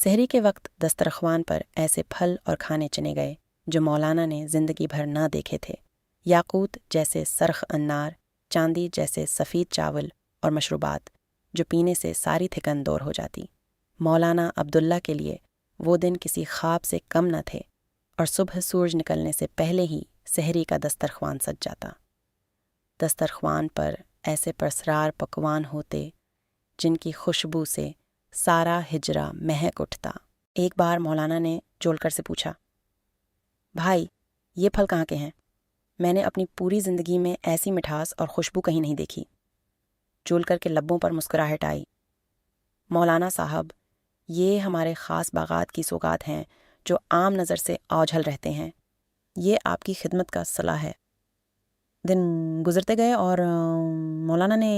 सहरी के वक्त दस्तरख्वान पर ऐसे फल और खाने चुने गए जो मौलाना ने ज़िंदगी भर न देखे थे। याकूत जैसे सरख अन्नार, चांदी जैसे सफ़ेद चावल और मशरूबात जो पीने से सारी थिकन दूर हो जाती। मौलाना अब्दुल्ला के लिए वो दिन किसी ख्वाब से कम न थे और सुबह सूरज निकलने से पहले ही सहरी का दस्तरख्वान सज जाता। दस्तरख्वान पर ऐसे परसरार पकवान होते जिनकी खुशबू से सारा हिजरा महक उठता। एक बार मौलाना ने जोलकर से पूछा, भाई ये फल कहाँ के हैं? मैंने अपनी पूरी ज़िंदगी में ऐसी मिठास और खुशबू कहीं नहीं देखी। जोलकर के लब्बों पर मुस्कुराहट आई। मौलाना साहब, ये हमारे ख़ास बागात की सौगात हैं जो आम नज़र से ओझल रहते हैं। ये आपकी खिदमत का सलाह है। दिन गुजरते गए और मौलाना ने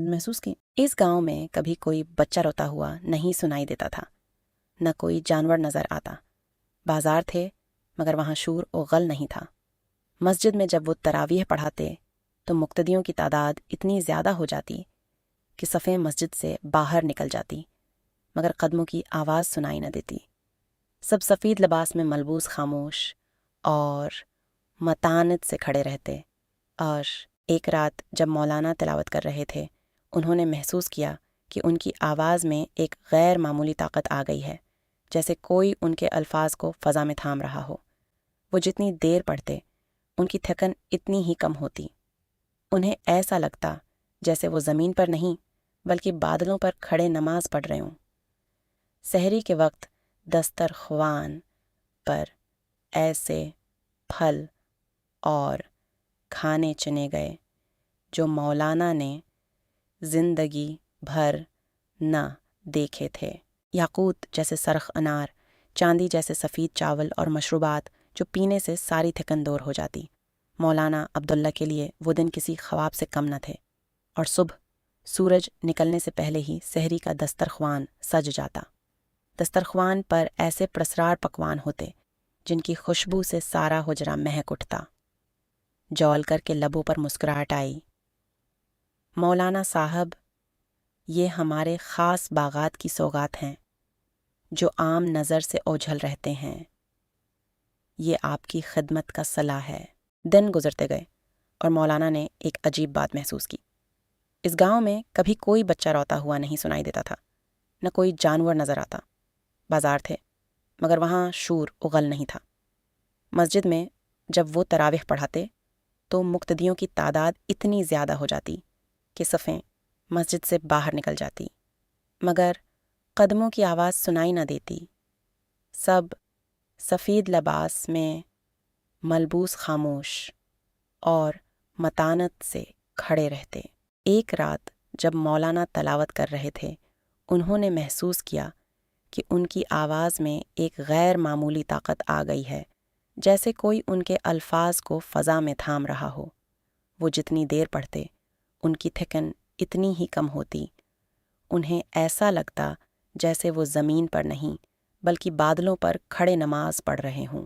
महसूस की। इस गांव में कभी कोई बच्चा रोता हुआ नहीं सुनाई देता था, न कोई जानवर नजर आता। बाजार थे मगर वहां शूर और गल नहीं था। मस्जिद में जब वो तरावीह पढ़ाते तो मुक्तदियों की तादाद इतनी ज़्यादा हो जाती कि सफ़ें मस्जिद से बाहर निकल जाती मगर कदमों की आवाज़ सुनाई न देती। सब सफ़ेद लिबास में मलबूस खामोश और मतानत से खड़े रहते। और एक रात जब मौलाना तिलावत कर रहे थे, उन्होंने महसूस किया कि उनकी आवाज़ में एक गैर मामूली ताकत आ गई है, जैसे कोई उनके अल्फाज को फ़ज़ा में थाम रहा हो। वो जितनी देर पढ़ते उनकी थकन इतनी ही कम होती। उन्हें ऐसा लगता जैसे वो ज़मीन पर नहीं बल्कि बादलों पर खड़े नमाज पढ़ रहे हों। सहरी के वक्त दस्तरख्वान पर ऐसे फल और खाने चुने गए जो मौलाना ने ज़िंदगी भर न देखे थे। याकूत जैसे सरख अनार, चांदी जैसे सफ़ेद चावल और मशरूबात जो पीने से सारी थिकन दूर हो जाती। मौलाना अब्दुल्ला के लिए वो दिन किसी ख्वाब से कम न थे और सुबह सूरज निकलने से पहले ही सहरी का दस्तरख्वान सज जाता। दस्तरख्वान पर ऐसे प्रसरार पकवान होते जिनकी खुशबू से सारा हुजरा महक उठता। जौलकर के लबों पर मुस्कुराहट आई। मौलाना साहब, ये हमारे ख़ास बागात की सौगात हैं जो आम नज़र से ओझल रहते हैं। ये आपकी खिदमत का सलाह है। दिन गुजरते गए और मौलाना ने एक अजीब बात महसूस की। इस गांव में कभी कोई बच्चा रोता हुआ नहीं सुनाई देता था, न कोई जानवर नज़र आता। बाजार थे मगर वहाँ शूर उगल नहीं था। मस्जिद में जब वो तरावीह पढ़ाते तो मुक्तदियों की तादाद इतनी ज़्यादा हो जाती कि सफ़ें मस्जिद से बाहर निकल जाती मगर कदमों की आवाज़ सुनाई न देती। सब सफ़ेद लिबास में मलबूस खामोश और मतानत से खड़े रहते। एक रात जब मौलाना तलावत कर रहे थे, उन्होंने महसूस किया कि उनकी आवाज़ में एक गैर मामूली ताकत आ गई है, जैसे कोई उनके अल्फाज को फ़ज़ा में थाम रहा हो। वो जितनी देर पढ़ते उनकी थिकन इतनी ही कम होती। उन्हें ऐसा लगता जैसे वो ज़मीन पर नहीं बल्कि बादलों पर खड़े नमाज पढ़ रहे हों।